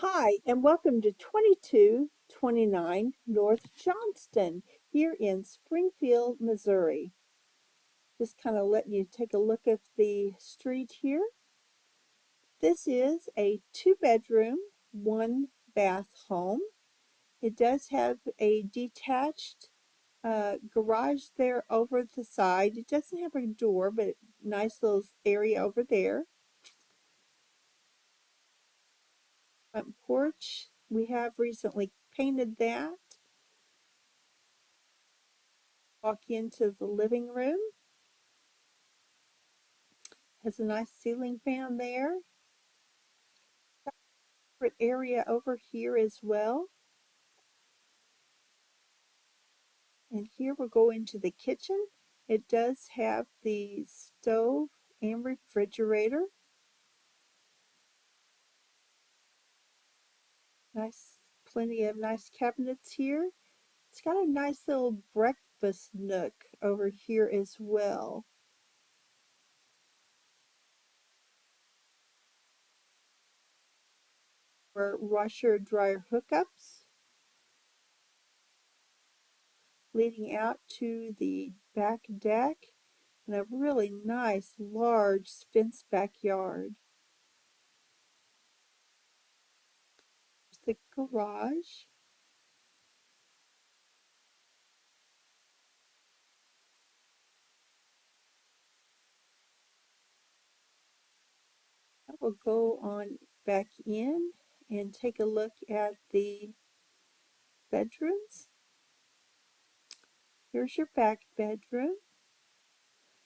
Hi, and welcome to 2229 North Johnston here in Springfield, Missouri. Just kind of letting you take a look at the street here. This is a 2-bedroom, 1-bath home. It does have a detached garage there over the side. It doesn't have a door, but nice little area over there. Front porch, we have recently painted that. Walk into the living room. Has a nice ceiling fan there. Separate area over here as well. And here we'll go into the kitchen. It does have the stove and refrigerator. Nice, plenty of nice cabinets here. It's got a nice little breakfast nook over here as well. For washer dryer hookups. Leading out to the back deck and a really nice large fenced backyard. The garage. I will go on back in and take a look at the bedrooms. Here's your back bedroom.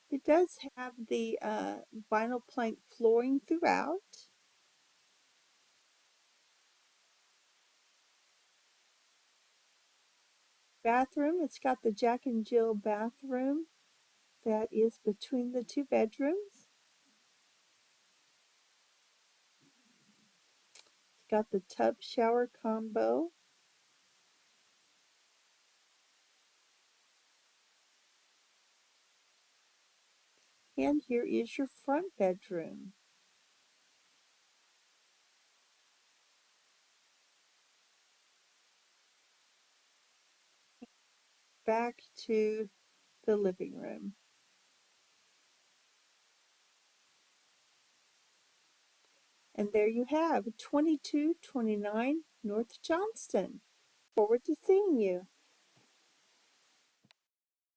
It does have the vinyl plank flooring throughout. Bathroom, it's got the Jack and Jill bathroom that is between the 2 bedrooms. It's got the tub shower combo. And here is your front bedroom. Back to the living room. And there you have 2229 North Johnston. Forward to seeing you.